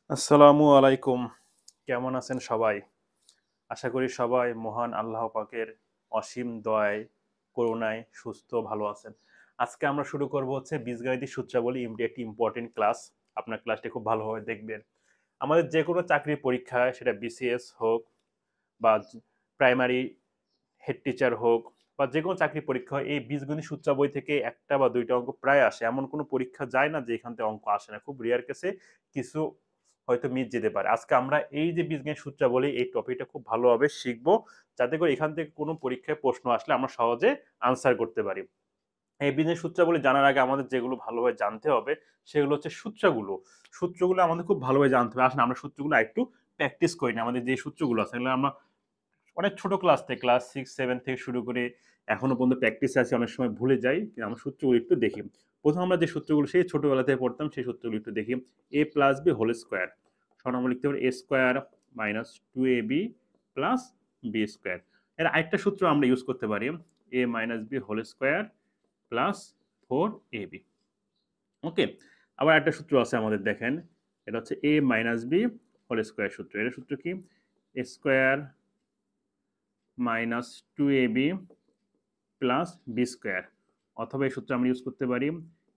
আসসালামু আলাইকুম। কেমন আছেন সবাই? আশা করি সবাই মহান আল্লাহ পাকের অসীম দয়ায়, করুণায় সুস্থ ভালো আছেন। আজকে আমরা শুরু করব হচ্ছে বীজগাণিতিক সূত্রাবলী একটি ইম্পর্টেন্ট ক্লাস। আপনার ক্লাসটি খুব ভালোভাবে দেখবেন। আমাদের যেকোনো চাকরির পরীক্ষায় সেটা বিসিএস হোক বা প্রাইমারি হেড টিচার হোক বা যেকোনো চাকরির পরীক্ষা হয়, এই বীজগণিত সূত্রাবলী থেকে ১ টা বা ২ টা অঙ্ক প্রায় আসে। এমন কোনো পরীক্ষা যায় না যে এখান থেকে অঙ্ক আসে না। খুব রেয়ার কেসে কিছু হয়তো মিস যেতে পারে। আজকে আমরা এই যে বীজগণিত সূত্রাবলী এই টপিকটা খুব ভালোভাবে শিখবো, যাতে করে এখান থেকে কোনো পরীক্ষায় প্রশ্ন আসলে আমরা সহজে আনসার করতে পারি। এই বীজগণিত সূত্রাবলী জানার আগে আমাদের যেগুলো ভালোভাবে জানতে হবে সেগুলো হচ্ছে সূত্রগুলো। সূত্রগুলো আমাদের খুব ভালোভাবে জানতে হবে। আসেন আমরা সূত্রগুলো আরেকটু প্র্যাকটিস করি না। আমাদের যে সূত্রগুলো আছে এগুলো আমরা অনেক ছোট ক্লাস থেকে ক্লাস 6-7 থেকে শুরু করে এখনো পর্যন্ত প্র্যাকটিসে আছি। অনেক সময় ভুলে যাই। কিন্তু আমরা সূত্রগুলো একটু দেখি। ১ম আমরা যে সূত্রগুলো সেই ছোটবেলা থেকে পড়তাম সেই সূত্রগুলো একটু দেখি। a plus b whole square সমান আমরা লিখতে পারি a square minus 2ab plus b square. এর আরেকটা সূত্র আমরা ইউজ করতে পারি a minus b whole square plus 4ab। Okay? আবার একটা সূত্র আছে আমাদের দেখেন। এটা হচ্ছে a minus b whole square সূত্র। এর সূত্র কি? a square minus 2ab plus B square, অথবা এই সূত্র আমরা ইউজ করতে পারি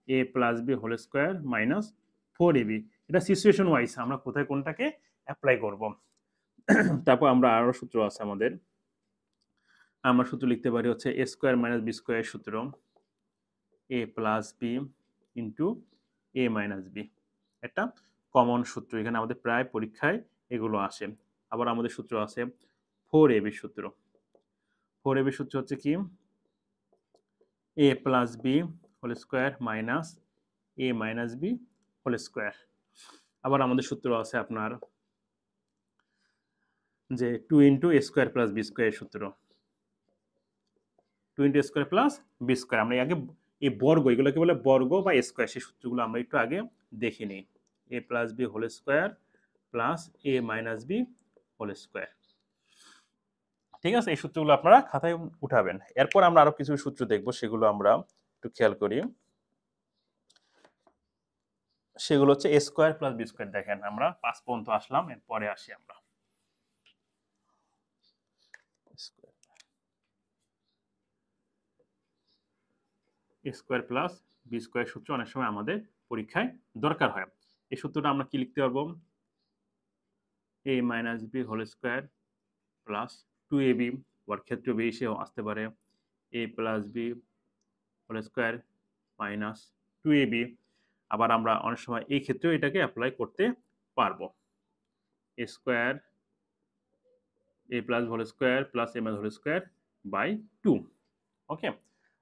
A plus B whole square minus 4ab। এটা সিচুয়েশন ওয়াইজ আমরা কোথায় কোনটাকে অ্যাপ্লাই করব। তারপর আমরা আরো সূত্র আছে আমাদের। আমরা সূত্র লিখতে পারি হচ্ছে এ স্কোয়ার মাইনাস বি স্কোয়ার সূত্র A plus B into A minus B. একটা কমন সূত্র, এখানে আমাদের প্রায় পরীক্ষায় এগুলো আসে। আবার আমাদের সূত্র আছে 4ab সূত্র। 4ab সূত্র হচ্ছে কি a plus B whole square minus a minus B whole square. আবার আমাদের সূত্র আছে আপনার যে 2 into A square plus B square সূত্র। 2 into A square plus B square. আমরা আগে এই বর্গ, এগুলোকে বলে বর্গ বা স্কোয়ার, সেই সূত্রগুলো আমরা একটু আগে দেখে নিই। A plus B whole square plus A minus B whole square. ঠিক আছে, এই সূত্রগুলো আপনারা খাতায় উঠাবেন। এরপর আমরা আরো কিছু সূত্র দেখব, সেগুলো আমরা একটু খেয়াল করি। সেগুলো হচ্ছে এ স্কোয়ার প্লাস বি স্কোয়ার। দেখেন আমরা 5 পর্যন্ত আসলাম, এরপরে আসি আমরা এ স্কোয়ার প্লাস বি স্কোয়ার সূত্র অনেক সময় আমাদের পরীক্ষায় দরকার হয়। এই সূত্রটা আমরা কি লিখতে পারবো? A minus B whole square plus 2ab, আবার ক্ষেত্র বেশিও আসতে পারে A plus B whole square minus 2ab। আবার আমরা অনেক সময় এই ক্ষেত্রেও এটাকে অ্যাপ্লাই করতে পারবো। A square A plus whole square plus A minus whole square by 2। Okay?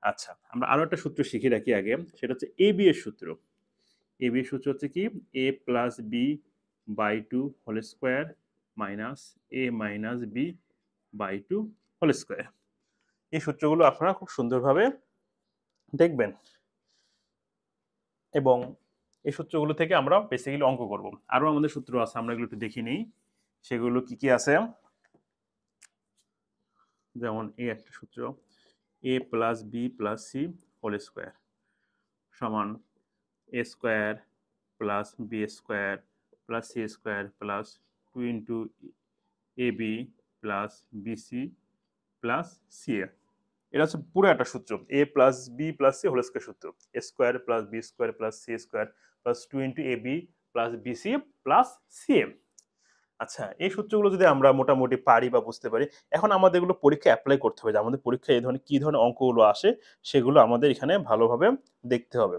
আচ্ছা, আমরা আরো একটা সূত্র শিখে রাখি আগে, সেটা হচ্ছে ab এর সূত্র। ab এর সূত্র হচ্ছে কি a plus B by 2 whole square minus a minus B by 2 whole square. এই সূত্রগুলো আপনারা খুব সুন্দরভাবে দেখবেন এবং এই সূত্রগুলো থেকে আমরা বেসিক্যালি অঙ্ক করব। আরো আমাদের সূত্র আছে, আমরা এগুলো একটু দেখে নিই সেগুলো কি কি আছে। যেমন এই একটা সূত্র a plus B plus C whole square সমান A square plus B square plus C square plus 2 into A B plus BC plus C A. এটা হচ্ছে পুরো একটা সূত্র, A plus B plus C whole square সূত্র। A square plus B square plus C square plus 2 into A B plus BC plus C A. আচ্ছা, এই সূত্রগুলো যদি আমরা মোটামুটি পারি বা বুঝতে পারি, এখন আমাদের এগুলো পরীক্ষায় এপ্লাই করতে হবে যে আমাদের পরীক্ষায় এই ধরনের কি ধরনের অঙ্কগুলো আসে সেগুলো আমাদের এখানে ভালোভাবে দেখতে হবে।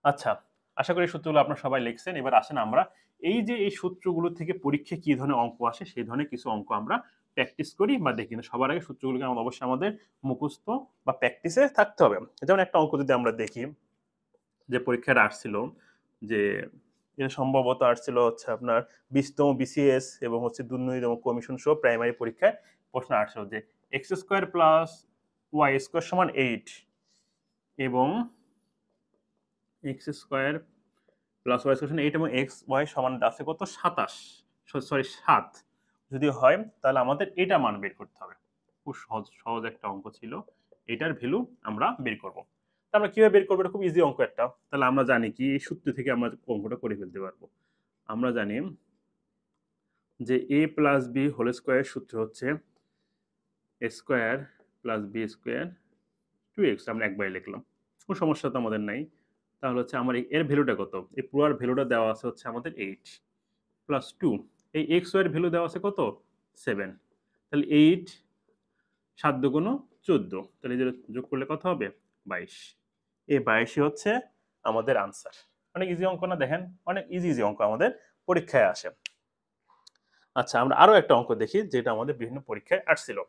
আচ্ছা, আশা করি সূত্রগুলো আপনারা সবাই লিখছেন। এবার আসেন আমরা এই যে এই সূত্রগুলো থেকে পরীক্ষায় কি ধরনের অঙ্ক আসে সেই ধরনের কিছু অঙ্ক আমরা প্র্যাকটিস করি বা দেখি। না, সবার আগে সূত্রগুলোকে অবশ্যই আমাদের মুখস্থ বা প্র্যাকটিসে থাকতে হবে। যেমন একটা অঙ্ক যদি আমরা দেখি যে পরীক্ষায় আসছিল, যে এটা সম্ভবত আসছিল হচ্ছে আপনার 20তম বিসিএস এবং হচ্ছে ২-তম কমিশন সহ প্রাইমারি পরীক্ষায় প্রশ্ন আসছিল যে X square plus Y square সমান 8 এবং X square plus Y square 8 এবং এক্স ওয়াই সমান আছে কত 27, সরি 7 যদি হয় তাহলে আমাদের এটা মান বের করতে হবে। খুব সহজ সহজ একটা অঙ্ক ছিল, এটার ভ্যালু আমরা বের করব। তা আমরা কিভাবে বের করবো? এটা খুব ইজি অঙ্ক একটা। তাহলে আমরা জানি কি এই সূত্র থেকে আমরা অঙ্কটা করে ফেলতে পারবো। আমরা জানি যে a প্লাস বি হোল স্কোয়ারের সূত্র হচ্ছে a square plus B square 2x। আমরা একবারে লিখলাম, কোনো সমস্যা তো আমাদের নাই। তাহলে হচ্ছে আমার এর ভ্যালুটা কত? এই পুরার ভ্যালুটা দেওয়া আছে হচ্ছে আমাদের 8 প্লাস 2। এই x এর ভ্যালু দেওয়া আছে কত? 7। তাহলে 8 7 দুগুণ 14, তাহলে যে যোগ করলে কত হবে? 22। এই 22ই হচ্ছে আমাদের আনসার। অনেক ইজি অঙ্ক না? দেখেন অনেক ইজি ইজি অঙ্ক আমাদের পরীক্ষায় আসে। আচ্ছা, আমরা আরো একটা অঙ্ক দেখি যেটা আমাদের বিভিন্ন পরীক্ষায় আসছিল।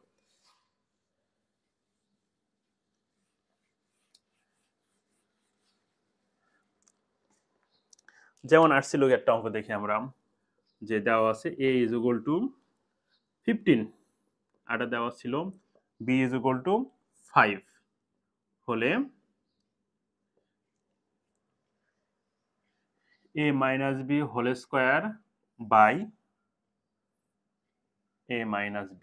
যেমন আসছিল একটা অঙ্ক দেখি আমরা, যে দেওয়া আছে a ইজ ইকুয়াল টু 15, আরটা দেওয়া ছিল b ইজ ইকুয়াল টু 5 হলে a minus b whole square by a minus b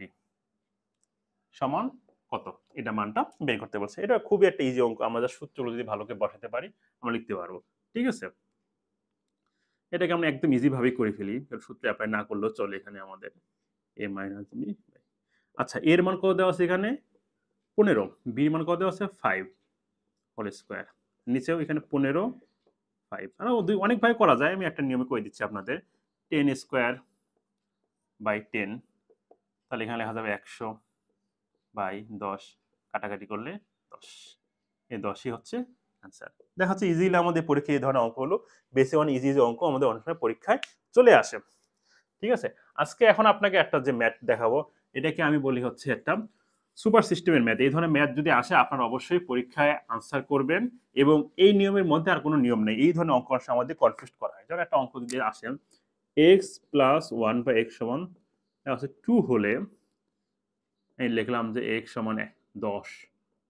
সমান কত? এটা মানটা বের করতে বলছে। এটা খুবই একটা ইজি অঙ্ক, আমরা যা সূত্রগুলো যদি ভালো করে বসাতে পারি আমরা লিখতে পারবো। ঠিক আছে, এটাকে আমরা একদম ইজি ভাবেই করে ফেলি, সূত্রে অ্যাপ্লাই না করলেও চলে এখানে আমাদের a মাইনাস b। আচ্ছা, এর মান কত দেওয়া আছে এখানে? 15। বি মান কত দেওয়া আছে? 5 হোল স্কোয়ার। নিচেও এখানে 15 5। আরো অনেক ভাবে করা যায়, আমি একটা নিয়মে করে দিচ্ছি আপনাদের। 10 স্কোয়ার বাই 10, তাহলে এখানে লেখা যাবে 100 বাই 10, কাটাকাটি করলে 10। এই 10ই হচ্ছে অ্যান্সার। দেখা যাচ্ছে ইজিলি আমাদের পরীক্ষায় এই ধরনের অঙ্কগুলো বেসে অনেক ইজি ইজি অঙ্ক আমাদের অনেক সময় পরীক্ষায় চলে আসে। ঠিক আছে, আজকে এখন আপনাকে একটা যে ম্যাথ দেখাবো, এটাকে আমি বলি হচ্ছে একটা সুপার সিস্টেমের ম্যাথ। এই ধরনের ম্যাথ যদি আসে আপনারা অবশ্যই পরীক্ষায় আনসার করবেন, এবং এই নিয়মের মধ্যে আর কোনো নিয়ম নেই। এই ধরনের অঙ্ক আসে আমাদের কনফিউজ করা হয়। যেমন একটা অঙ্ক যদি আসে x প্লাস 1 বাই x সমান 2 হলে এই লিখলাম যে x সমান 10,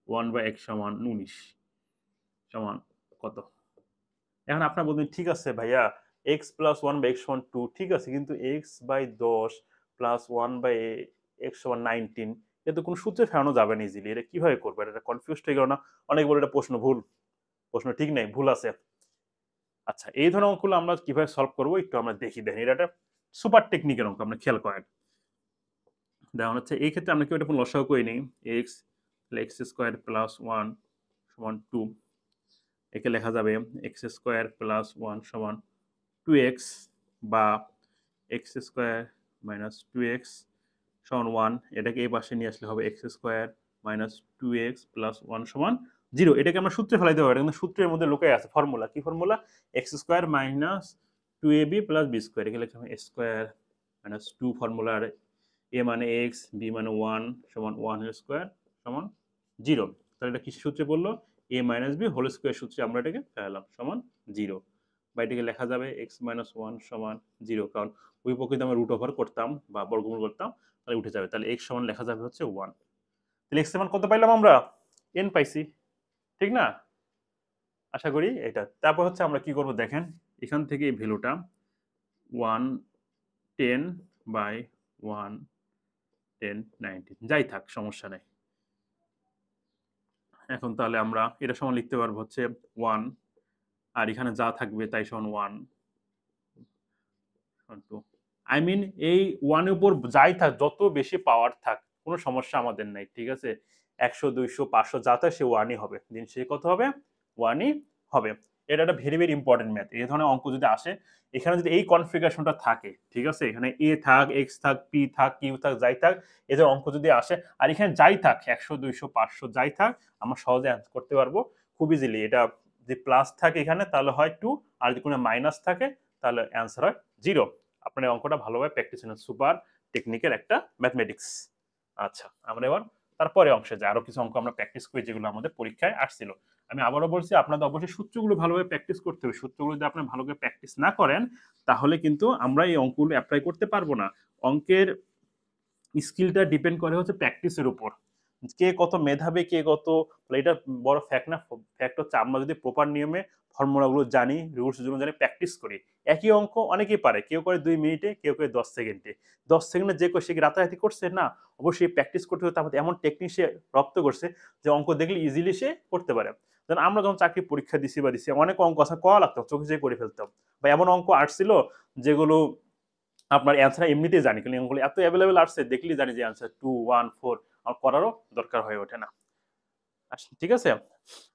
1 বাই x সমান 19 সমান কত? এখন আপনার বলবেন ঠিক আছে ভাইয়া, x প্লাস 1 বাই x সমান 2 ঠিক আছে, কিন্তু x by 10 plus 1 by x সমান 19 এটা তো কোনো সূত্রে ফেরানো যাবে না ইজিলি। এটা কিভাবে করবো? এটা কনফিউজড হয়ে গেল না? অনেক বলে এটা প্রশ্ন ভুল, প্রশ্ন ঠিক নেই, ভুল আছে। আচ্ছা, এই ধরনের অঙ্কগুলো আমরা কিভাবে সলভ করবো একটু আমরা দেখি। দেখেন, এটা একটা সুপার টেকনিকের অঙ্ক, আমরা খেয়াল করেন। দেখুন হচ্ছে এই ক্ষেত্রে আমরা কেউ এটা লসাগু করে নিই। এক্স এক্স স্কোয়ার প্লাস 1 সমান 2, একে লেখা যাবে এক্স স্কোয়ার প্লাস 1 সমান 2x, বা এক্স স্কোয়ার মাইনাস 2x সমান 1। এটাকে এই পাশে নিয়ে আসলে হবে x square minus 2x plus 1 সমান 0। এটাকে আমরা সূত্রে ফেলাইতে পারি, কিন্তু সূত্রের মধ্যে লুকায় আছে ফর্মুলা। কি formula? X square minus 2ab plus B square. এখানে লিখলাম এ স্কোয়ার মাইনাস 2 ফর্মুলার a মানে x, b মানে 1 সমান 1 স্কোয়ার সমান 0। তাহলে এটা কি সূত্রে বললো? a minus b whole square সূত্রে আমরা এটাকে ফেলালাম সমান 0। বা এটাকে লেখা যাবে x মাইনাস 1 সমান 0, কারণ ওই পক্ষে আমরা রুট ওভার করতাম বা বর্গমূল করতাম, তাহলে উঠে যাবে। তাহলে x সমান লেখা যাবে হচ্ছে 1। তাহলে x সমান কত পাইলাম আমরা? n পাইছি, ঠিক না? আশা করি এটা। তারপর হচ্ছে আমরা কি করব দেখেন, এখান থেকে এই ভ্যালুটা 110 বাই 110 19 যাই থাক, সমস্যা নেই। এখন তাহলে আমরা এটা সমান লিখতে পারবো হচ্ছে 1, আর এখানে যা থাকবে তাই সমান 1 2। আই মিন এই 1 এর উপর যাই থাক, যত বেশি পাওয়ার থাক, কোনো সমস্যা আমাদের নাই। ঠিক আছে, 100 200 500 যা থাক সে 1ই হবে, দিন শেষে কত হবে? 1ই হবে। এটা একটা ভেরি ভেরি ইম্পর্টেন্ট ম্যাথ। এই ধরনের অঙ্ক যদি আসে, এখানে যদি এই কনফিগারেশনটা থাকে, ঠিক আছে, এখানে a থাক, x থাক, p থাক, q থাক, যাই থাক, এদের অঙ্ক যদি আসে, আর এখানে যাই থাক 100 200 500 যাই থাক, আমরা সহজে অ্যান্সার করতে পারবো খুব ইজিলি। এটা যদি প্লাস থাকে এখানে তাহলে হয় 2, আর যদি কোনো মাইনাস থাকে তাহলে অ্যান্সার হয় 0। আপনার এই অঙ্কটা ভালোভাবে প্র্যাকটিস করেন, সুপার টেকনিকের একটা ম্যাথমেটিক্স। আচ্ছা, আমরা এবার তারপরে অংশে যাই। আরো কিছু অঙ্ক আমরা প্র্যাকটিস করি যেগুলো আমাদের পরীক্ষায় আসছিল। আমি আবারও বলছি, আপনাদের অবশ্যই সূত্রগুলো ভালোভাবে প্র্যাকটিস করতে হবে। সূত্রগুলো যদি আপনি ভালো করে প্র্যাকটিস না করেন, তাহলে কিন্তু আমরা এই অঙ্কগুলো অ্যাপ্লাই করতে পারবো না। অঙ্কের স্কিলটা ডিপেন্ড করে হচ্ছে প্র্যাকটিসের উপর, কে কত মেধাবী, কে কত। এটা বড় ফ্যাক্ট না, ফ্যাক্ট হচ্ছে আমরা যদি প্রপার নিয়মে ফর্মুলাগুলো জানি, রুলস যেগুলো জানি, প্র্যাকটিস করি। একই অঙ্ক অনেকেই পারে, কেউ করে 2 মিনিটে, কেউ করে 10 সেকেন্ডে। 10 সেকেন্ডে যে সে রাতারাতি করছে না, অবশ্যই প্র্যাকটিস করতে হবে। তার মধ্যে এমন টেকনিক সে রপ্ত করছে যে অঙ্ক দেখলে ইজিলি সে করতে পারে। যেন আমরা যখন চাকরি পরীক্ষা দিছি অনেক অঙ্ক আছে করা লাগতো, চোখে চেয়ে করে ফেলতাম, বা এমন অঙ্ক আসছিল যেগুলো আপনার অ্যান্সার এমনিতেই জানি, কিন্তু অঙ্কগুলো এত অ্যাভেলেবেল আসছে দেখলেই জানি যে অ্যান্সার 2 1 4, আর করারও দরকার হয়ে ওঠে না। ঠিক আছে,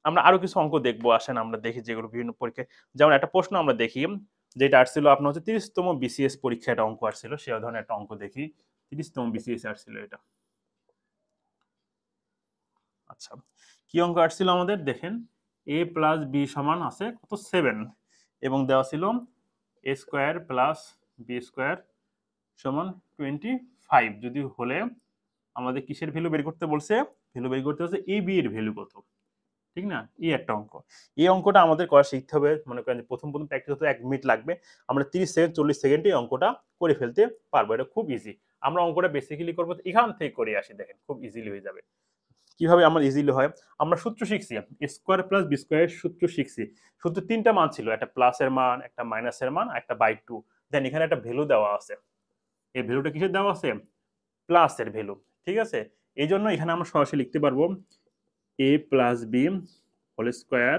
আমরা আরো কিছু অঙ্ক দেখবো, আসেন আমরা দেখি যেগুলো বিভিন্ন পরীক্ষায়। যেমন একটা প্রশ্ন আমরা দেখি যেটা আসছিল আপনার হচ্ছে 30তম বিসিএস পরীক্ষা, একটা অঙ্ক আসছিল, সে ধরনের একটা অঙ্ক দেখি। 30তম বিসিএস আসছিল এটা। আচ্ছা, কি অঙ্ক আসছিল আমাদের দেখেন, a প্লাস বি সমান আছে কত 7, এবং দেওয়া ছিল a square plus B square সমান 25 যদি হলে আমাদের কিসের ভ্যালু বের করতে বলছে, ভ্যালু বের করতে হচ্ছে এ বি এর ভ্যালু কত, ঠিক না? এই একটা অঙ্ক, এই অঙ্কটা আমাদের করা শিখতে হবে। মনে করেন যে প্রথম প্র্যাকটিস হতে 1 মিনিট লাগবে, আমরা 30 সেকেন্ড 40 সেকেন্ডে অঙ্কটা করে ফেলতে পারবো, এটা খুব ইজি। আমরা অঙ্কটা বেসিক্যালি করবো এখান থেকে করে আসি, দেখেন খুব ইজিলি হয়ে যাবে। কিভাবে আমার ইজিলি হয়, আমরা সূত্র শিখছি, এ স্কোয়ার প্লাস বি স্কোয়ারের সূত্র শিখছি। সূত্র তিনটা মান ছিল, একটা প্লাসের মান, একটা মাইনাসের মান, একটা বাই 2। দেন এখানে একটা ভ্যালু দেওয়া আছে, এই ভ্যালুটা কিসের দেওয়া আছে, প্লাসের ভ্যালু, ঠিক আছে? এই জন্য এখানে আমরা সরাসরি লিখতে পারবো a plus B whole square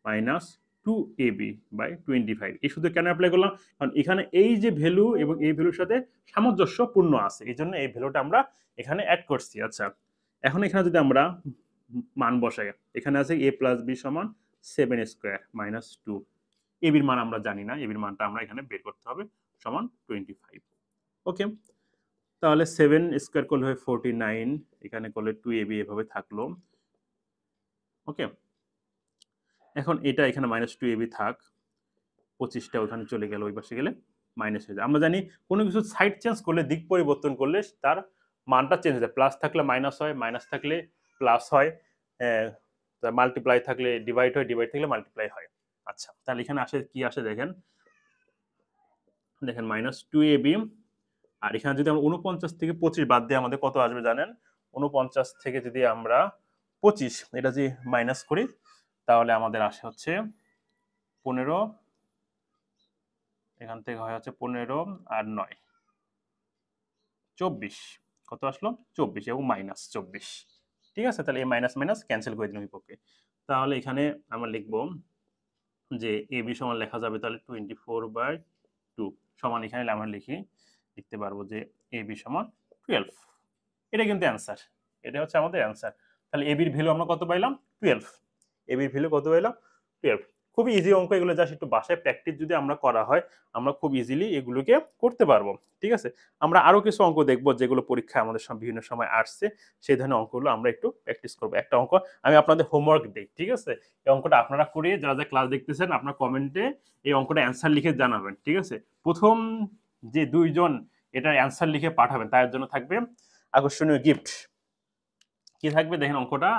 minus 2ab by 25। এই সূত্র কেন অ্যাপ্লাই করলাম, কারণ এখানে এই যে ভ্যালু এবং এই ভ্যালুর সাথে সামঞ্জস্যপূর্ণ আছে, এই জন্য এই ভ্যালুটা আমরা এখানে অ্যাড করছি। আচ্ছা, এখন এখানে যদি আমরা মান বসাই, এখানে আছে a প্লাস বি সমান 7 স্কোয়ার মাইনাস 2, এবির মান আমরা জানি না, এবির মানটা আমরা এখানে বের করতে হবে, সমান 25। ওকে, তাহলে 7 স্কোয়ার করলে হয় 49, এখানে করলে 2ab এভাবে থাকলো। ওকে, এখন এটা এখানে -2ab থাক, 25টা ওখানে চলে গেল, ওই পাশে গেলে মাইনাস হয়ে যায়। আমরা জানি কোনো কিছু সাইড চেঞ্জ করলে, দিক পরিবর্তন করলে তার মানটা চেঞ্জ হয়ে যায়, প্লাস থাকলে মাইনাস হয়, মাইনাস থাকলে প্লাস হয়, মাল্টিপ্লাই থাকলে ডিভাইড হয়, ডিভাইড থাকলে মাল্টিপ্লাই হয়। আচ্ছা, তাহলে এখানে আসে কি আসে দেখেন, দেখেন -2ab, আর এখানে যদি আমরা 49 থেকে 25 বাদ দিয়ে আমাদের কত আসবে জানেন, 49 থেকে যদি আমরা 25 এটা যদি মাইনাস করি, তাহলে আমাদের আসে হচ্ছে 15, এখান থেকে হয় হচ্ছে 15 আর 9 24, কত আসলো 24 এবং -24। ঠিক আছে, তাহলে এই মাইনাস মাইনাস ক্যান্সেল করে দিলাম বিপক্ষে। তাহলে এখানে আমরা লিখবো যে এ বি সমান লেখা যাবে তাহলে 24/2 সমান, এখানে আমরা লিখতে পারবো যে এ বি সমান 12। এটা কিন্তু অ্যান্সার, এটা হচ্ছে আমাদের অ্যান্সার। তাহলে এ বির ভ্যালু আমরা কত পাইলাম, 12। এ বির ভ্যালু কত পাইলাম, 12। খুবই ইজি অঙ্ক এগুলো, জাস্ট একটু বাসায় প্র্যাকটিস যদি আমরা করা হয়, আমরা খুব ইজিলি এগুলোকে করতে পারবো। ঠিক আছে, আমরা আরো কিছু অঙ্ক দেখবো যেগুলো পরীক্ষায় আমাদের বিভিন্ন সময় আসছে, সেই ধরনের অঙ্কগুলো আমরা একটু প্র্যাকটিস করবো। একটা অঙ্ক আমি আপনাদের হোমওয়ার্ক দিই, ঠিক আছে? এই অঙ্কটা আপনারা করে যারা যারা ক্লাস দেখতেছেন, আপনার কমেন্টে এই অঙ্কটা অ্যান্সার লিখে জানাবেন, ঠিক আছে? প্রথম যে 2 জন এটার অ্যান্সার লিখে পাঠাবেন, তাদের জন্য থাকবে আকর্ষণীয় গিফট। কি থাকবে দেখেন, অঙ্কটা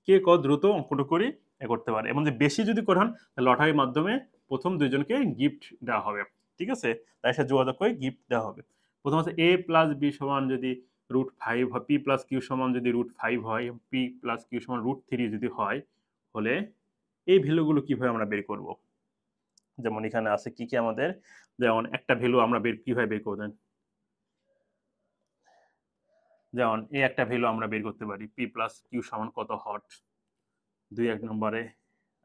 কে কত দ্রুত অঙ্কটা করে করতে পারে, এবং যে বেশি যদি করান লটারির মাধ্যমে প্রথম 2 জনকে গিফট দেওয়া হবে, ঠিক আছে? তার সাথে যোগাযোগ করে গিফট দেওয়া হবে। প্রথম আছে a প্লাস বি সমান যদি √5 হয়, p প্লাস কিউ সমান যদি √5 হয়, p প্লাস কিউ সমান √3 যদি হয়, হলে এই ভ্যালুগুলো কিভাবে আমরা বের করব? যেমন এখানে আছে কি কি আমাদের, যেমন একটা ভ্যালু আমরা কিভাবে বের করব, যেমন এই একটা ভ্যালু আমরা বের করতে পারি, p প্লাস কিউ সমান কত হট। 1 নম্বরে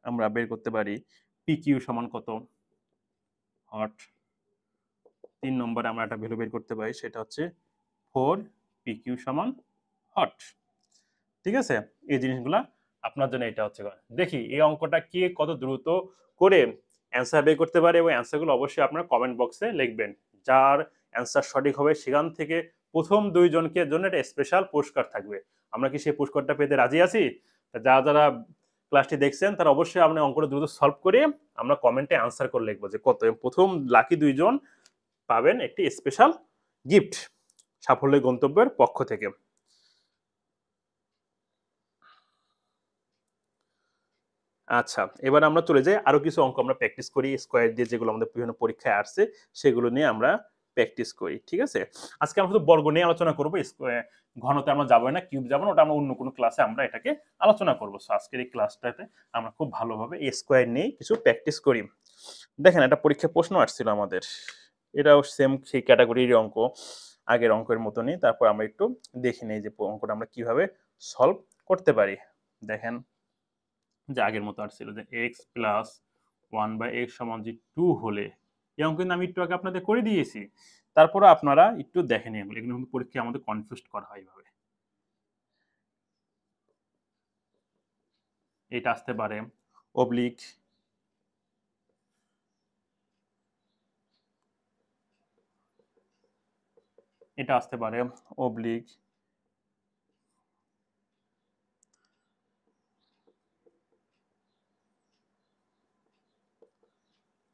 আমরা বের করতে পারি পি কিউ সমান কত হট। 3 নম্বরে আমরা একটা ভ্যালু বের করতে পারি, সেটা হচ্ছে 4 পি কিউ সমান হট। ঠিক আছে, এই জিনিসগুলা আপনার জন্য এটা হচ্ছে। দেখি এই অঙ্কটা কে কত দ্রুত করে অ্যান্সার বের করতে পারে, এবং অ্যান্সারগুলো অবশ্যই আপনার কমেন্ট বক্সে লিখবেন। যার অ্যান্সার সঠিক হবে সেখান থেকে প্রথম 2 জনকে জন্য একটা স্পেশাল পুরস্কার থাকবে। আমরা কি সেই পুরস্কারটা পেতে রাজি আছি? যারা যারা ক্লাসটি দেখছেন তারা অবশ্যই আপনার অঙ্কটা দ্রুত সলভ করে আমরা কমেন্টে অ্যান্সার করে লিখবো যে কত, প্রথম লাকি 2 জন পাবেন একটি স্পেশাল গিফট সাফল্যের গন্তব্যের পক্ষ থেকে। আচ্ছা, এবার আমরা চলে যাই আরো কিছু অঙ্ক আমরা প্র্যাকটিস করি, স্কয়ার দিয়ে যেগুলো আমাদের বিভিন্ন পরীক্ষায় আসছে সেগুলো নিয়ে আমরা প্র্যাকটিস করি। ঠিক আছে, আজকে আমরা শুধু বর্গ নিয়ে আলোচনা করবো, ঘনতে আমরা যাবো না, কিউব যাবো না, ওটা আমরা অন্য কোনো ক্লাসে আমরা এটাকে আলোচনা করবো। আজকের এই ক্লাসটাতে আমরা খুব ভালোভাবে এই স্কয়ার নিয়ে কিছু প্র্যাকটিস করি। দেখেন, একটা পরীক্ষায় প্রশ্ন আসছিল আমাদের, এটাও সেম সেই ক্যাটাগরির অঙ্ক, আগের অঙ্কের মতনই। তারপর আমরা একটু দেখে নেই যে অঙ্কটা আমরা কিভাবে সলভ করতে পারি। দেখেন, যে আগের মতো আর ছিল যে x প্লাস 1/x সমান যে 2 হলে এই অঙ্ক কিন্তু আমি একটু আগে আপনাদের করে দিয়েছি। তারপরে আপনারা একটু দেখেন এগুলো কিন্তু পরীক্ষায় আমাদের কনফিউজড করা হয় এভাবে। এটা আসতে পারে অবলিক এটা আসতে পারে অবলিক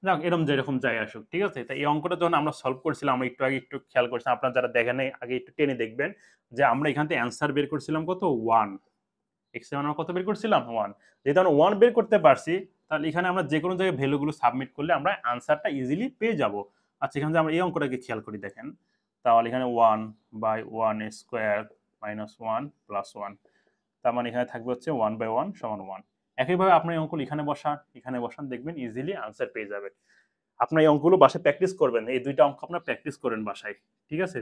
যাক এরকম যেরকম যাই আসুক, ঠিক আছে? তো এই অঙ্কটা যখন আমরা সলভ করছিলাম আমরা একটু আগে একটু খেয়াল করছিলাম, আপনারা যারা দেখেন নাই আগে একটু টেনে দেখবেন যে আমরা এখান থেকে অ্যান্সার বের করছিলাম কত 1, x এর মান আমরা কত বের করছিলাম 1। যেহেতু আমরা 1 বের করতে পারছি তাহলে এখানে আমরা যে কোনো জায়গায় ভ্যালুগুলো সাবমিট করলে আমরা অ্যান্সারটা ইজিলি পেয়ে যাব। আচ্ছা এখানে যে আমরা এই অঙ্কটাকে খেয়াল করি দেখেন, তাহলে এখানে 1/1 স্কয়ার মাইনাস 1 প্লাস 1, তার মানে এখানে থাকবে হচ্ছে 1/1 সমান 1। একইভাবে আপনি এই অঙ্ক এখানে বসান দেখবেন ইজিলি আনসার পেয়ে যাবেন। আপনার এই অঙ্কগুলো বাসায় প্র্যাকটিস করবেন, এই দুইটা অঙ্ক আপনার প্র্যাকটিস করেন বাসায়, ঠিক আছে?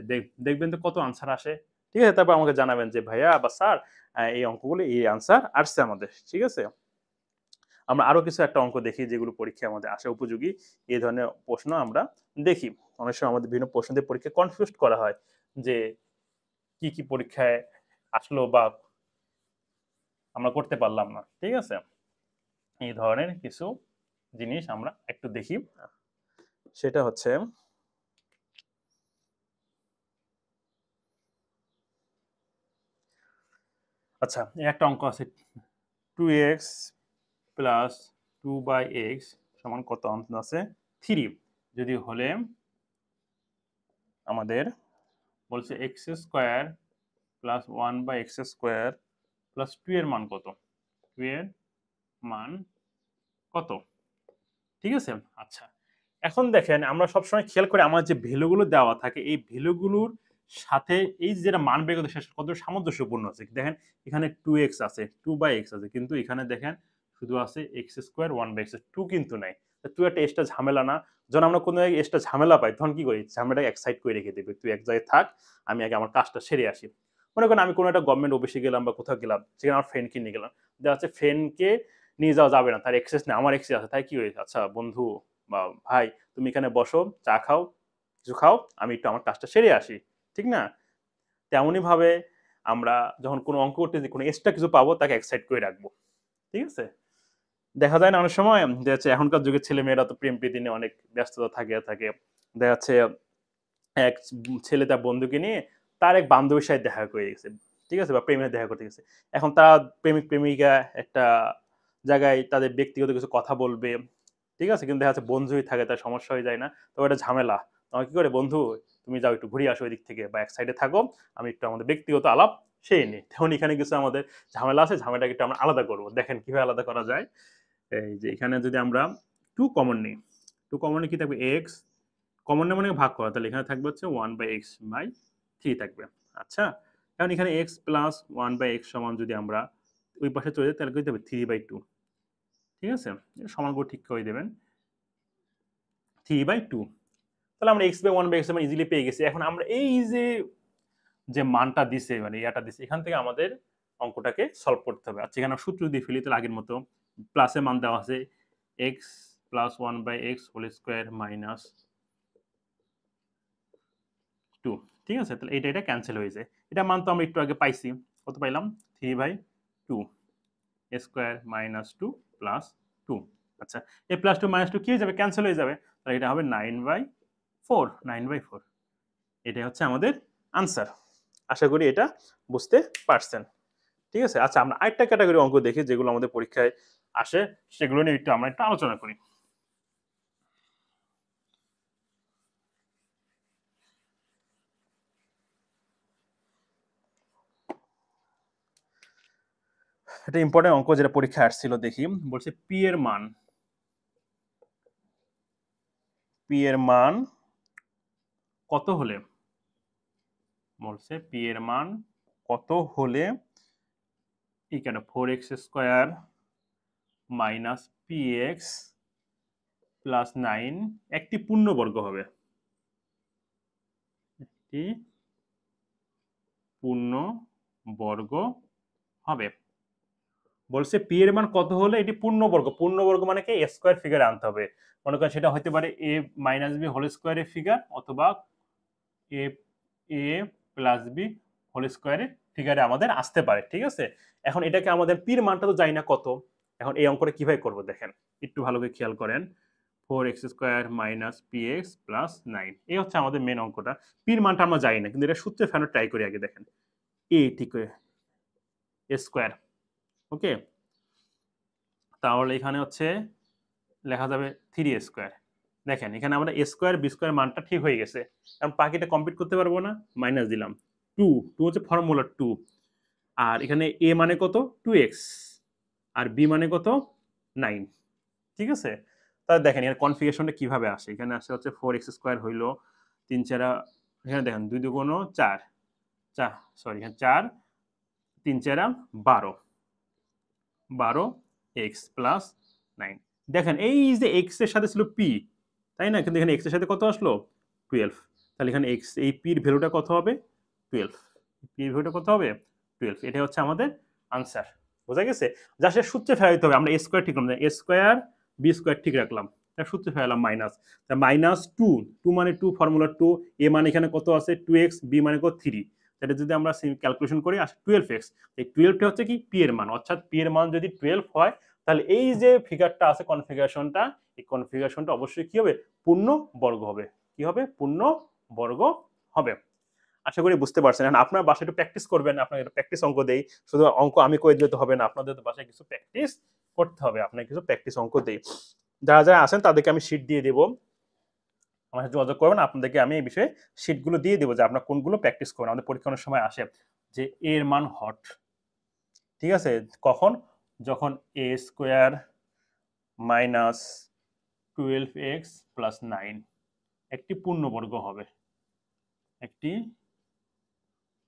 দেখবেন তো কত আনসার আসে, ঠিক আছে? তারপর আমাকে জানাবেন যে ভাইয়া বা স্যার এই অঙ্কগুলো এই আনসার আসছে আমাদের, ঠিক আছে? আমরা আরো কিছু একটা অঙ্ক দেখি যেগুলো পরীক্ষায় আমাদের আসা উপযোগী। এই ধরনের প্রশ্ন আমরা দেখি। অনেক সময় আমাদের বিভিন্ন প্রশ্ন দিয়ে পরীক্ষায় কনফিউজড করা হয় যে কি পরীক্ষায় আসলো বা আমরা করতে পারলাম না, ঠিক আছে? এই ধরনের কিছু জিনিস আমরা একটু দেখি। সেটা হচ্ছে আচ্ছা একটা অঙ্ক আছে 2x প্লাস 2/x সমান কত অঙ্ক আছে 3, যদি হলে আমাদের বলছে x square plus 1/x square plus 2 এর মান কত, 2 এর মান কত, ঠিক আছে? আচ্ছা এখন দেখেন আমরা সবসময় খেয়াল করে আমার যে ভ্যালুগুলো দেওয়া থাকে এই ভ্যালুগুলোর সাথে এই যে যেটা মান বের করতে শেষ কত সামঞ্জস্যপূর্ণ আছে দেখেন। এখানে 2x আছে 2/x আছে কিন্তু এখানে দেখেন শুধু আছে x স্কয়ার 1/x, 2 কিন্তু নাই। 2 একটা এক্সট্রা ঝামেলা না? যখন আমরা কোনো এক্সট্রা ঝামেলা পাই তখন কি করি, ঝামেলাটাকে এক সাইড করে রেখে দেবে, তুই এক জায়গায় থাক আমি আগে আমার কাজটা সেরে আসি। মনে করেন আমি কোনো একটা গভর্নমেন্ট অফিসে গেলাম বা কোথাও গেলাম, সেখানে আমার ফ্রেন্ডকে নিয়ে গেলাম, দেখা যাচ্ছে ফ্রেন্ডকে নিয়ে যাওয়া যাবে না, তার এক্সেস নেই, আমার এক্সেস আছে, তাই কি হয়েছে, আচ্ছা বন্ধু বা ভাই তুমি এখানে বসো, চা খাও, কিছু খাও, আমি একটু আমার কাজটা সেরে আসি, ঠিক না? তেমনই ভাবে আমরা যখন কোনো অঙ্ক করতেছি কোনো এক্সট্রা কিছু পাবো তাকে এক সাইড করে রাখবো, ঠিক আছে? দেখা যায় না অনেক সময় যে হচ্ছে এখনকার যুগের ছেলে মেয়েরা তো প্রেম প্রীতি নিয়ে অনেক ব্যস্ততা থাকে দেখা যাচ্ছে এক ছেলে তার বন্ধুকে নিয়ে তার এক বান্ধবীর সাথে দেখা করে গেছে, ঠিক আছে? বা প্রেমে দেখা করতে গেছে। এখন তারা প্রেমিক প্রেমিকা একটা জায়গায় তাদের ব্যক্তিগত কিছু কথা বলবে, ঠিক আছে? কিন্তু দেখা যাচ্ছে বন্ধু যদি থাকে তার সমস্যা হয়ে যায় না? তো এটা ঝামেলা। তখন কি করে, বন্ধু তুমি যাও একটু ঘুরে আসো ওইদিক থেকে বা এক সাইডে থাকো, আমি একটু আমাদের ব্যক্তিগত আলাপ সেরে নিই। তখন এখানে কিছু আমাদের ঝামেলা আছে, ঝামেলাটাকে একটু আমরা আলাদা করব। দেখেন কিভাবে আলাদা করা যায়। এই যে এখানে যদি আমরা 2 কমন নিই, 2 কমন নিয়ে কি থাকবে x, কমন নেই মানে ভাগ করা, তাহলে এখানে থাকবে হচ্ছে 1/x/3 থাকবে। আচ্ছা এখন এখানে x প্লাস 1/x সমান যদি আমরা ওই পাশে চলে যাই তাহলে কি হবে 3/2, ঠিক আছে? এটা সমান করে ঠিক করে দেবেন 3/2। তাহলে আমরা x/1/x আমরা ইজিলি পেয়ে গেছি। এখন আমরা এই যে মানটা দিছে মানে ইয়াটা দিছে এখান থেকে আমাদের অঙ্কটাকে সলভ করতে হবে। আচ্ছা এখানে সূত্র দিয়ে ফেলি তাহলে আগের মতো প্লাসের মান দেওয়া আছে x plus 1/x whole square minus 2, ঠিক আছে? তাহলে এটা ক্যানসেল হয়ে যায়। এটা মান তো আমরা একটু আগে পাইছি। কত পাইলাম 3/2 স্কয়ার মাইনাস 2 প্লাস 2। আচ্ছা এই প্লাস 2 মাইনাস 2 কি হয়ে যাবে, ক্যানসেল হয়ে যাবে। তাহলে এটা হবে 9/4। এটাই হচ্ছে আমাদের আনসার। আশা করি এটা বুঝতে পারছেন। ঠিক আছে? আচ্ছা আমরা আরেকটা ক্যাটেগরি অঙ্ক দেখি যেগুলো আমাদের পরীক্ষায় আসে, সেগুলো নিয়ে আমরা একটু আলোচনা করি। এটা ইম্পর্টেন্ট অঙ্ক যেটা পরীক্ষায় আসছিল দেখি। বলছে পি এর মান কত হলে, বলছে পি এর মান কত হলে কেন 4x square minus px plus 9 একটি পূর্ণবর্গ হবে, একটি পূর্ণবর্গ হবে। বলছে পি এর মান কত হলে এটি পূর্ণবর্গ মানে কি এ স্কোয়ার ফিগারে আনতে হবে। মনে করেন সেটা হতে পারে এ মাইনাস বি হোল স্কোয়ারের ফিগার অথবা এ এ প্লাস বি হোল স্কোয়ারের ফিগারে আমাদের আসতে পারে, ঠিক আছে। এখন এটাকে আমাদের পির মানটা তো জানি না কত, এখন এই অঙ্কটা কিভাবে করব দেখেন, একটু ভালো করে খেয়াল করেন। 4x square minus P x plus 9, এই হচ্ছে আমাদের মেন অঙ্কটা। পির মানটা আমরা জানি না, কিন্তু এটা সূত্রে ফেরানো ট্রাই করি আগে। দেখেন এ ঠিক করে স্কোয়ার, ওকে, তাহলে এখানে হচ্ছে লেখা যাবে 3 স্কোয়ার। দেখেন এখানে আমরা এ স্কোয়ার বি স্কোয়ার মানটা ঠিক হয়ে গেছে, কারণ বাকিটা কমপ্লিট করতে পারবো না, মাইনাস দিলাম। টু টু হচ্ছে ফর্মুলা 2, আর এখানে এ মানে কত 2x, আর বি মানে কত 9, ঠিক আছে। তাহলে দেখেন এর কনফিগারেশনটা কিভাবে আসে, এখানে আসে হচ্ছে 4x স্কোয়ার হইলো 3 4, এখানে দেখেন 2 2 4 4, সরি এখানে 4 3 4 12 12x প্লাস 9। দেখেন এই যে x এর সাথে ছিল p, তাই না, কিন্তু এখানে x এর সাথে কত আসলো 12, তাহলে এখানে x এই p এর ভ্যালুটা কত হবে 12, p এর ভ্যালুটা কত হবে 12, এটা হচ্ছে আমাদের আনসার। বোঝা গেছে? জাস্ট এর সূত্রে ফেরাইতে হবে। আমরা a স্কয়ার ঠিক রাখলাম, a স্কয়ার b স্কয়ার ঠিক রাখলাম, তার সূত্রে ফেরালাম মাইনাস, তা মাইনাস 2, 2 মানে 2 ফর্মুলা 2, a মানে এখানে কত আছে 2x, b মানে কত 3, এটা যদি আমরা ক্যালকুলেশন করি আসে 12x। এই 12টা হচ্ছে কি পি এর মান, অর্থাৎ পি এর মান যদি 12 হয় তাহলে এই যে ফিগারটা আছে কনফিগারেশনটা, এই কনফিগারেশনটা অবশ্যই কি হবে পূর্ণ বর্গ হবে। কি হবে পূর্ণ বর্গ হবে। আশা করি বুঝতে পারছেন। এখন আপনার বাসায় একটু প্র্যাকটিস করবেন, আপনাকে একটা প্র্যাকটিস অঙ্ক দেই, শুধু অঙ্ক আমি করে দিলে তো হবে না, আপনাদের তো বাসায় কিছু প্র্যাকটিস করতে হবে, আপনাকে কিছু প্র্যাকটিস অঙ্ক দেই। যারা যারা আছেন তাদেরকে আমি শিট দিয়ে দেবো, আমার সাথে যোগাযোগ করবেন, আপনাদেরকে আমি এই বিষয়ে শিটগুলো দিয়ে দেবো যে আপনার কোনগুলো প্র্যাকটিস করবেন। আমাদের পরীক্ষার সময় আসে যে এর মান হট, ঠিক আছে, কখন, যখন এ স্কোয়ার মাইনাস 12x প্লাস 9 একটি পূর্ণবর্গ হবে, একটি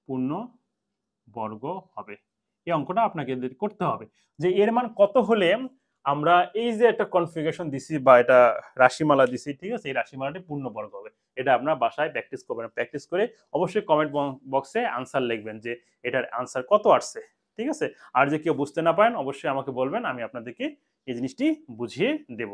পূর্ণ বর্গ হবে। এই অঙ্কটা আপনাকে করতে হবে যে এর মান কত হলে আমরা এই যে একটা কনফিগারেশন দিছি বা এটা রাশিমালা দিছি, ঠিক আছে, এই রাশিমালাটি পূর্ণ বর্গ হবে। এটা আপনার বাসায় প্র্যাকটিস করবেন, প্র্যাকটিস করে অবশ্যই কমেন্ট বক্সে আনসার লিখবেন যে এটার আনসার কত আসছে, ঠিক আছে। আর যে কেউ বুঝতে না পারেন অবশ্যই আমাকে বলবেন, আমি আপনাদেরকে এই জিনিসটি বুঝিয়ে দেব।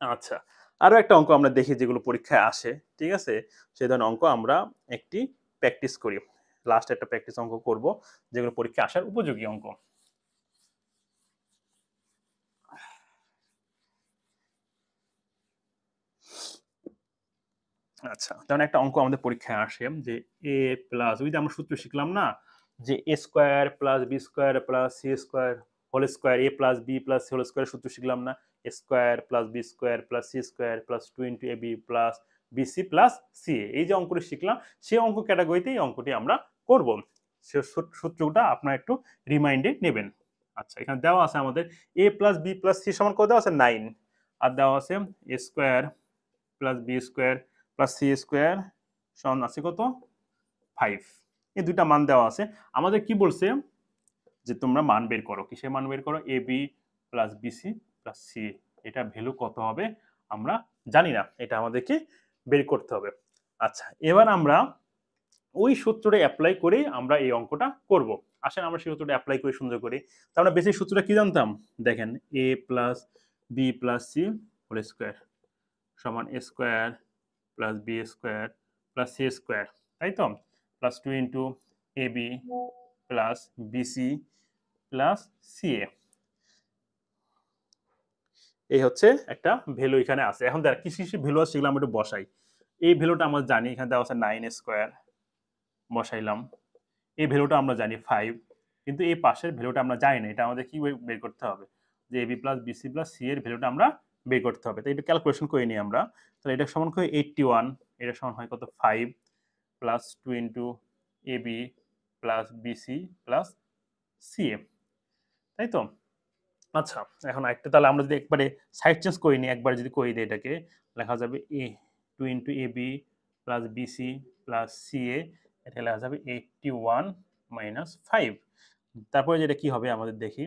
আচ্ছা, আরো একটা অঙ্ক আমরা দেখি যেগুলো পরীক্ষায় আসে, ঠিক আছে, সেই ধরনের অঙ্ক আমরা একটি প্র্যাকটিস করি। লাস্ট একটা প্র্যাকটিস অঙ্ক করব যেগুলো পরীক্ষায় আসার উপযোগী অঙ্ক। আচ্ছা, যেমন একটা অঙ্ক আমাদের পরীক্ষায় আসে যে এ প্লাস, ওই যে আমরা সূত্র শিখলাম না যে A square plus B square plus C square whole square, A plus B plus C whole square সূত্র শিখলাম না, A square plus B square plus C square plus 2 into A B plus BC plus C, এই যে অঙ্কটি শিখলাম সেই অঙ্ক ক্যাটাগরিতে এই অঙ্কটি আমরা করব। সে সূত্রটা আপনার একটু রিমাইন্ডে নেবেন। আচ্ছা, এখানে দেওয়া আছে আমাদের A plus B plus C সমান কত দেওয়া আছে 9, আর দেওয়া আছে A square plus B square plus C square সমান আছে কত 5, এই দুইটা মান দেওয়া আছে। আমাদের কি বলছে যে তোমরা মান বের করো, কিসের মান বের করো, A B plus BC plus C, এটা ভ্যালু কত হবে আমরা জানি না, এটা আমাদেরকে বের করতে হবে। আচ্ছা, এবার আমরা ওই সূত্রটা অ্যাপ্লাই করে আমরা এই অঙ্কটা করব। আসেন আমরা সেই সূত্রটা অ্যাপ্লাই করে সুন্দর করে। তো আমরা বেসিক সূত্রটা কি জানতাম, দেখেন A plus B plus C whole square সমান A square plus B square plus C square, তাই তো, plus 2 into A B plus BC plus C A, এই হচ্ছে একটা ভ্যালু এখানে আছে। এখন দেখ কিছু কিছু ভ্যালু আছে সেগুলো আমরা একটু বসাই। এই ভ্যালুটা আমরা জানি, এখানে দেওয়া আছে 9 স্কোয়ার, বসাইলাম। এই ভ্যালুটা আমরা জানি 5, কিন্তু এই পাশের ভ্যালুটা আমরা জানি না, এটা আমাদের কি বের করতে হবে যে ab plus BC plus c এর ভ্যালুটা আমরা বের করতে হবে। তো এটা ক্যালকুলেশন করে নিই আমরা, তাহলে এটা সমান হয় 81, এটা সমান হয় কত 5 plus 2 into A B plus BC plus C A, তাই তো। আচ্ছা, এখন একটা তাহলে আমরা যদি একবারে সাইড চেঞ্জ করে নিই, একবার যদি করে দিই এটাকে, লেখা যাবে A 2 into A B plus BC plus C A, এটা লেখা যাবে 81 মাইনাস 5। তারপরে যেটা কি হবে আমাদের দেখি,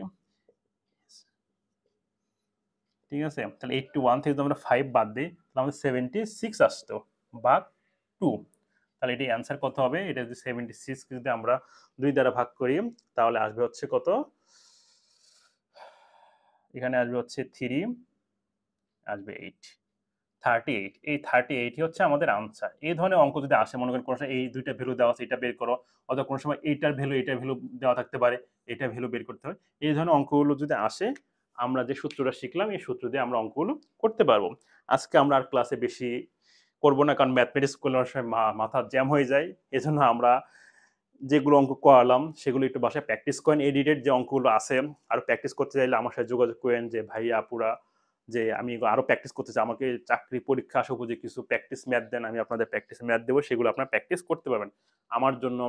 ঠিক আছে, তাহলে 81 থেকে যদি আমরা 5 বাদ দিই তাহলে আমাদের 76 আসতো ভাগ 2, তাহলে এটি অ্যান্সার কত হবে, এটা যদি 76 যদি আমরা 2 দ্বারা ভাগ করি তাহলে আসবে হচ্ছে কত এখানে আসবে হচ্ছে 3, আসবে 8, 38। এই 38ই হচ্ছে আমাদের আনসার। এই ধরনের অঙ্ক যদি আসে, মনে করেন কোনো সময় এই দুইটা ভ্যালু দেওয়া আছে, এটা বের করো, অথবা কোনো সময় এইটার ভ্যালু দেওয়া থাকতে পারে, এটা ভ্যালু বের করতে হয়। এই ধরনের অঙ্কগুলো যদি আসে, আমরা যে সূত্রটা শিখলাম এই সূত্র দিয়ে আমরা অঙ্কগুলো করতে পারবো। আজকে আমরা আর ক্লাসে বেশি করব না, কারণ ম্যাথমেটিক্স করলে অনেক সময় মাথা জ্যাম হয়ে যায়। এজন্য আমরা যেগুলো অঙ্ক করালাম সেগুলো একটু বাসায় প্র্যাকটিস করেন। এডিটেড যে অঙ্কগুলো আছে, আর প্র্যাকটিস করতে চাইলে আমার সাথে যোগাযোগ করেন যে ভাইয়া আপুরা, যে আমি আরো প্র্যাকটিস করতে চাই, আমাকে চাকরি পরীক্ষা আসা উপযোগী কিছু প্র্যাকটিস ম্যাথ দেন, আমি আপনাদের প্র্যাকটিস ম্যাথ দেবো, সেগুলো আপনারা প্র্যাকটিস করতে পারবেন। আমার জন্য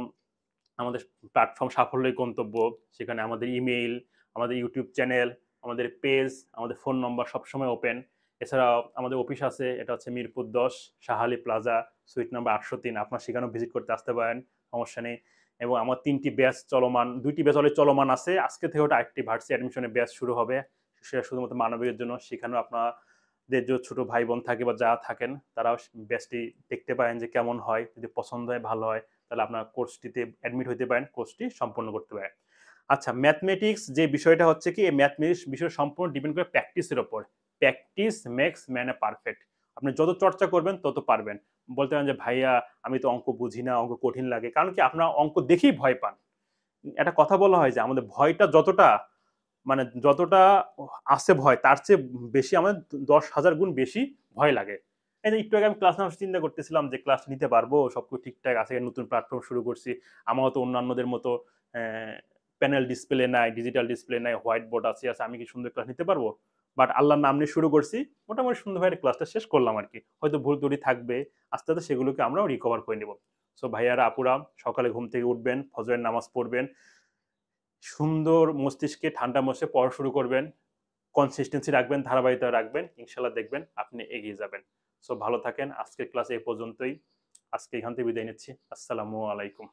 আমাদের প্ল্যাটফর্ম সাফল্যই গন্তব্য, সেখানে আমাদের ইমেইল, আমাদের ইউটিউব চ্যানেল, আমাদের পেজ, আমাদের ফোন নম্বর সবসময় ওপেন। এছাড়াও আমাদের অফিস আছে, এটা হচ্ছে Mirpur 10, Shah Ali plaza, sweet number 803। আপনার সেখানেও ভিজিট করতে আসতে পারেন, সমস্যা নেই। এবং আমার 3টি ব্যাচ চলমান, 2টি ব্যাচ অলরেডি চলমান আছে, আজকে থেকে ওটা আরেকটি ভার্সি অ্যাডমিশনের ব্যাচ শুরু হবে, সেটা শুধুমাত্র মানবিকের জন্য। সেখানেও আপনাদের যে ছোট ভাই বোন থাকে বা যা থাকেন, তারাও ব্যাচটি দেখতে পারেন যে কেমন হয়, যদি পছন্দ হয় ভালো হয় তাহলে আপনার কোর্সটিতে অ্যাডমিট হতে পারেন, কোর্সটি সম্পন্ন করতে পারেন। আচ্ছা, ম্যাথমেটিক্স যে বিষয়টা হচ্ছে কি, এই ম্যাথমেটিক্স বিষয় সম্পূর্ণ ডিপেন্ড করে প্র্যাকটিসের উপর। Practice makes man a perfect. আপনি যত চর্চা করবেন তত পারবেন। বলতে পারেন যে ভাইয়া আমি তো অঙ্ক বুঝি না, অঙ্ক কঠিন লাগে, কারণ কি আপনার অঙ্ক দেখেই ভয় পান। একটা কথা বলা হয় যে আমাদের ভয়টা যতটা, মানে যতটা আছে ভয়, তার চেয়ে বেশি আমাদের 10,000 গুণ বেশি ভয় লাগে। এই যে একটু আগে আমি ক্লাস নেওয়ার চিন্তা করতেছিলাম যে ক্লাস নিতে পারবো, সবকিছু ঠিকঠাক আছে, নতুন প্ল্যাটফর্ম শুরু করছি, আমারও তো অন্যান্যদের মতো প্যানেল ডিসপ্লে নাই, ডিজিটাল ডিসপ্লে নাই, হোয়াইট বোর্ড আছে, আমি কি সুন্দর ক্লাস নিতে পারবো? বাট আল্লাহর নাম নিয়ে শুরু করছি, মোটামুটি সুন্দরভাবে ক্লাসটা শেষ করলাম আর কি। হয়তো ভুল ত্রুটি থাকবে, আস্তে আস্তে সেগুলোকে আমরাও রিকভার করে নেব। সো ভাইয়ারা আপুরা, সকালে ঘুম থেকে উঠবেন, ফজরের নামাজ পড়বেন, সুন্দর মস্তিষ্কে ঠান্ডা মস্তিষ্কে পড়া শুরু করবেন, কনসিস্টেন্সি রাখবেন, ধারাবাহিকতা রাখবেন, ইনশাল্লাহ দেখবেন আপনি এগিয়ে যাবেন। সো ভালো থাকেন, আজকের ক্লাস এই পর্যন্তই। আজকে এখান থেকে বিদায় নিচ্ছি। আসসালামু আলাইকুম।